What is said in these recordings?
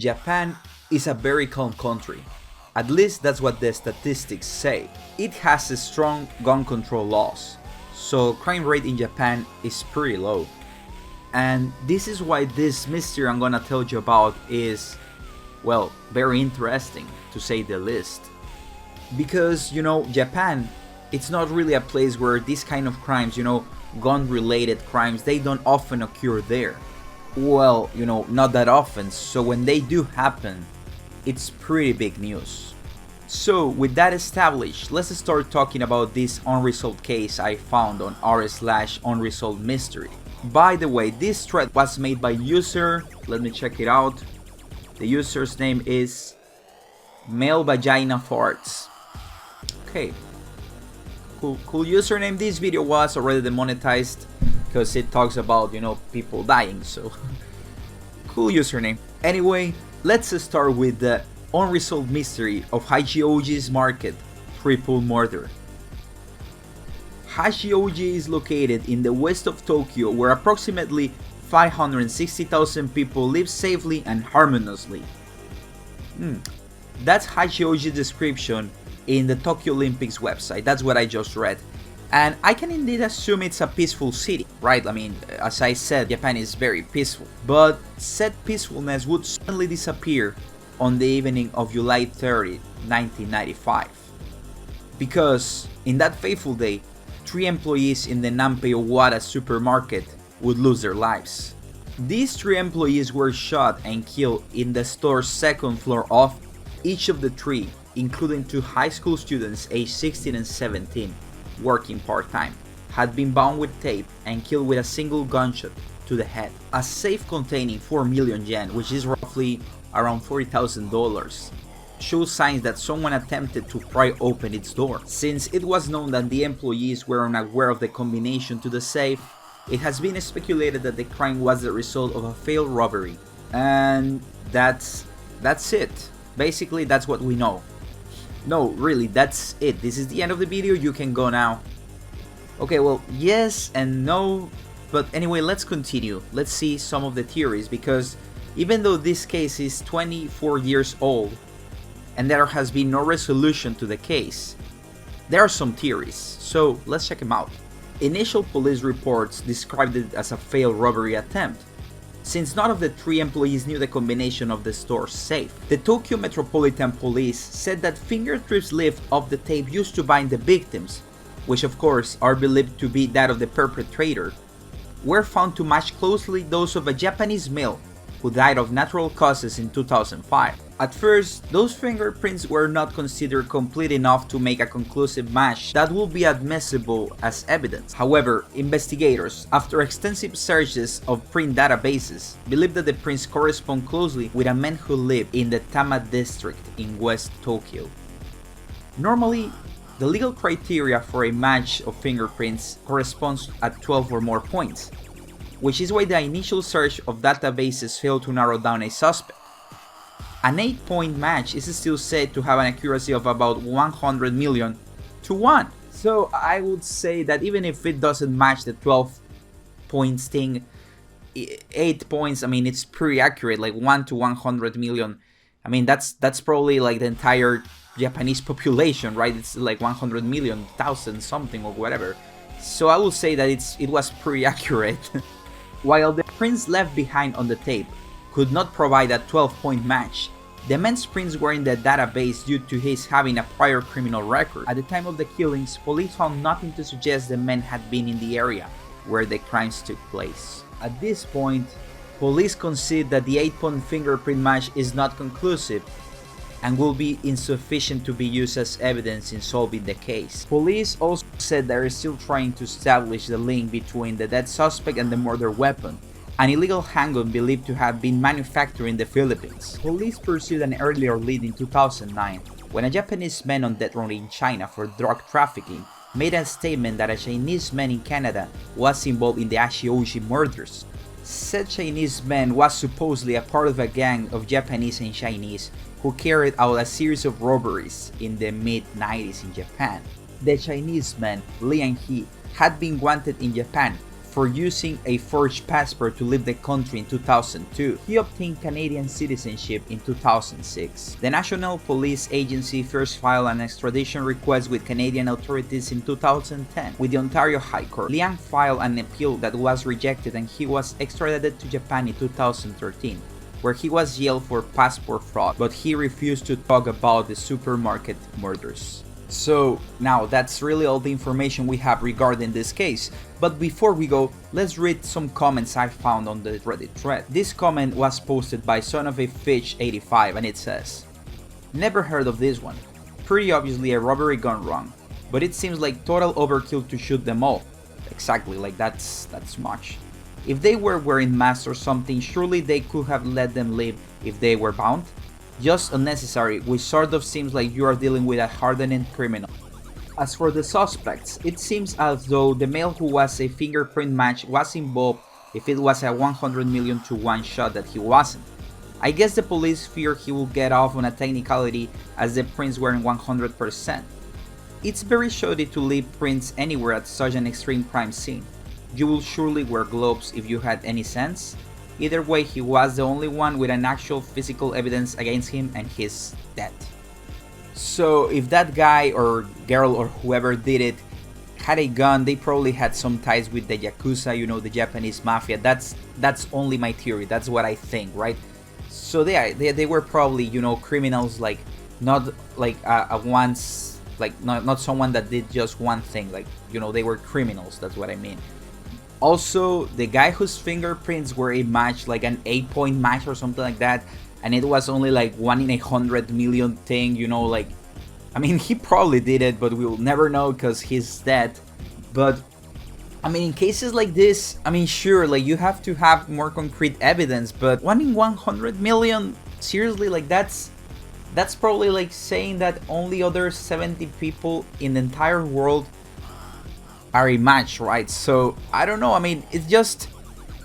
Japan is a very calm country. At least that's what the statistics say. It has a strong gun control laws, so crime rate in Japan is pretty low. And this is why this mystery I'm gonna tell you about is, well, very interesting to say the least. Because, Japan, it's not really a place where these kind of crimes, gun related crimes, they don't often occur there. Well, not that often, so when they do happen, it's pretty big news. So with that established, let's start talking about this unresolved case I found on r/unresolved mystery. By the way, this thread was made by user, let me check it out. The user's name is Male Vagina Farts. Okay, cool username. This video was already demonetized because it talks about, people dying, so cool username. Anyway, let's start with the unresolved mystery of Hachioji's market triple murder. Hachioji is located in the west of Tokyo, where approximately 560,000 people live safely and harmoniously. That's Hachioji's description in the Tokyo Olympics website. That's what I just read. And I can indeed assume it's a peaceful city, right? I mean, as I said, Japan is very peaceful. But said peacefulness would suddenly disappear on the evening of July 30, 1995. Because in that fateful day, 3 employees in the Nanpei Owada supermarket would lose their lives. These 3 employees were shot and killed in the store's second floor off. Each of the 3, including 2 high school students aged 16 and 17, working part-time, had been bound with tape and killed with a single gunshot to the head. A safe containing 4 million yen, which is roughly around $40,000, shows signs that someone attempted to pry open its door. Since it was known that the employees were unaware of the combination to the safe, it has been speculated that the crime was the result of a failed robbery. And that's it. Basically, that's what we know. No, really, that's it. This is the end of the video. You can go now. Okay, well, yes and no, but anyway, let's continue. Let's see some of the theories, because even though this case is 24 years old and there has been no resolution to the case, there are some theories, so let's check them out. Initial police reports described it as a failed robbery attempt, since none of the 3 employees knew the combination of the store's safe. The Tokyo Metropolitan Police said that fingerprints left off the tape used to bind the victims, which of course are believed to be that of the perpetrator, were found to match closely those of a Japanese male who died of natural causes in 2005. At first, those fingerprints were not considered complete enough to make a conclusive match that would be admissible as evidence. However, investigators, after extensive searches of print databases, believe that the prints correspond closely with a man who lived in the Tama district in West Tokyo. Normally, the legal criteria for a match of fingerprints corresponds at 12 or more points, which is why the initial search of databases failed to narrow down a suspect. An 8-point match is still said to have an accuracy of about 100 million to 1. So I would say that even if it doesn't match the 12 points thing, 8 points, I mean, it's pretty accurate, like 1 to 100 million. I mean, that's probably like the entire Japanese population, right? It's like 100 million, thousand something or whatever. So I will say that it was pretty accurate. While the prints left behind on the tape could not provide a 12-point match, the man's prints were in the database due to his having a prior criminal record. At the time of the killings, police found nothing to suggest the man had been in the area where the crimes took place. At this point, police concede that the 8-point fingerprint match is not conclusive and will be insufficient to be used as evidence in solving the case. Police also said they are still trying to establish the link between the dead suspect and the murder weapon, an illegal handgun believed to have been manufactured in the Philippines. Police pursued an earlier lead in 2009 when a Japanese man on death row in China for drug trafficking made a statement that a Chinese man in Canada was involved in the Hachioji murders. Said Chinese man was supposedly a part of a gang of Japanese and Chinese who carried out a series of robberies in the mid-90s in Japan. The Chinese man, Liang He, had been wanted in Japan for using a forged passport to leave the country in 2002. He obtained Canadian citizenship in 2006. The National Police Agency first filed an extradition request with Canadian authorities in 2010 with the Ontario High Court. Liang filed an appeal that was rejected and he was extradited to Japan in 2013, where he was jailed for passport fraud, but he refused to talk about the supermarket murders. So now that's really all the information we have regarding this case. But before we go, let's read some comments I found on the Reddit thread. This comment was posted by Son of a Fish 85 and it says, "Never heard of this one. Pretty obviously a robbery gone wrong, but it seems like total overkill to shoot them all." Exactly, like that's much. If they were wearing masks or something, surely they could have let them live if they were bound. Just unnecessary, which sort of seems like you are dealing with a hardened criminal. As for the suspects, it seems as though the male who was a fingerprint match was involved if it was a 100 million to 1 shot that he wasn't. I guess the police fear he will get off on a technicality as the prints weren't 100%. It's very shoddy to leave prints anywhere at such an extreme crime scene. You will surely wear gloves if you had any sense. Either way, he was the only one with an actual physical evidence against him and he's dead. So if that guy or girl or whoever did it had a gun, they probably had some ties with the Yakuza, you know, the Japanese mafia. That's only my theory, that's what I think, right? So they were probably, you know, criminals, like not like not someone that did just one thing, like, you know, they were criminals, that's what I mean. Also, the guy whose fingerprints were a match, like an 8-point match or something like that, and it was only like 1 in 100 million thing, you know, like, I mean, he probably did it, but we will never know because he's dead. But, I mean, in cases like this, I mean, sure, like, you have to have more concrete evidence, but 1 in 100 million, seriously, like, that's probably like saying that only other 70 people in the entire world are a match, right? So I don't know, I mean, it's just,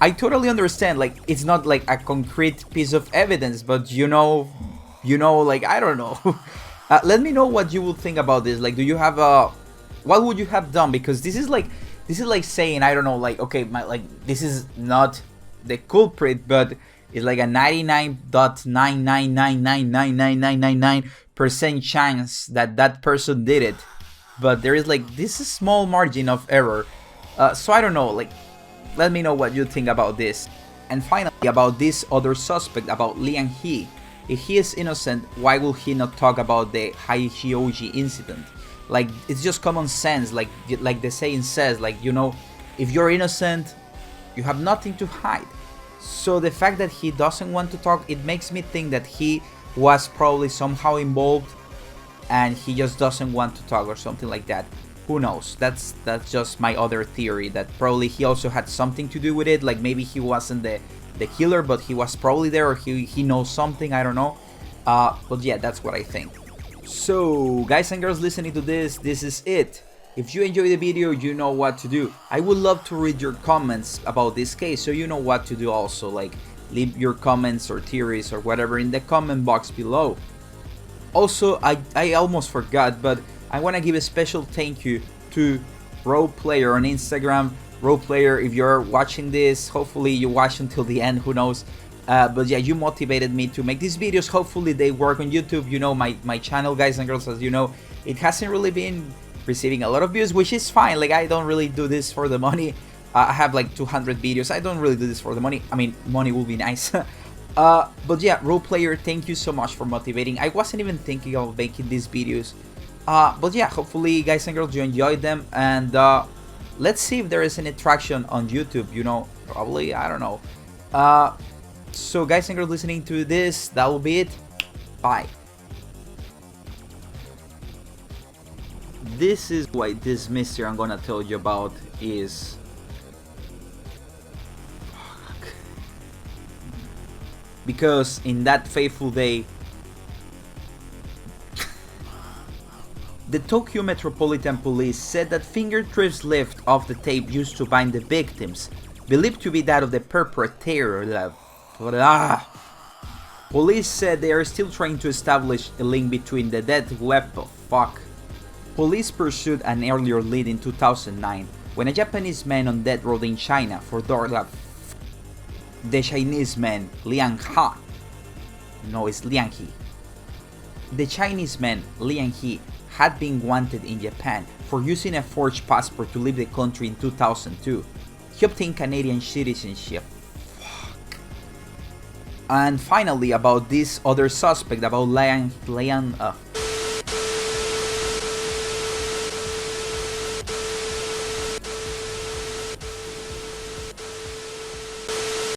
I totally understand, like, it's not like a concrete piece of evidence, but you know, like, I don't know. Let me know what you would think about this. Like, do you have what would you have done? Because this is like saying, I don't know, like, okay, like, this is not the culprit, but it's like a 99.999999999% chance that that person did it. But there is like this small margin of error. So I don't know, like, let me know what you think about this. And finally, about this other suspect, about Liang He. If he is innocent, why will he not talk about the Hachioji incident? Like, it's just common sense, like the saying says, like, you know, if you're innocent, you have nothing to hide. So the fact that he doesn't want to talk, it makes me think that he was probably somehow involved and he just doesn't want to talk or something like that. Who knows? That's just my other theory, that probably he also had something to do with it. Like, maybe he wasn't the killer, but he was probably there, or he knows something, I don't know. But yeah, that's what I think. So guys and girls listening to this is it. If you enjoyed the video, you know what to do. I would love to read your comments about this case, so you know what to do also. Like, leave your comments or theories or whatever in the comment box below. Also, I almost forgot, but I want to give a special thank you to Roleplayer on Instagram. Roleplayer, if you're watching this, hopefully you watch until the end, who knows. But yeah, you motivated me to make these videos. Hopefully they work on YouTube. You know, my channel, guys and girls, as you know, it hasn't really been receiving a lot of views, which is fine. Like, I don't really do this for the money. I have like 200 videos. I don't really do this for the money. I mean, money will be nice. But yeah, Roleplayer, thank you so much for motivating. I wasn't even thinking of making these videos. But yeah, hopefully, guys and girls, you enjoyed them. And let's see if there is any traction on YouTube, you know, probably, I don't know. So guys and girls listening to this, that will be it. Bye. This is why this mystery I'm gonna tell you about is... Because in that fateful day, the Tokyo Metropolitan Police said that fingerprints left off the tape used to bind the victims, believed to be that of the perpetrator. Police said they are still trying to establish a link between the dead weapon. Police pursued an earlier lead in 2009 when a Japanese man on death row in China for the Chinese man Liang Ha, no, it's Liang He. The Chinese man Liang He had been wanted in Japan for using a forged passport to leave the country in 2002. He obtained Canadian citizenship. Fuck. And finally, about this other suspect, about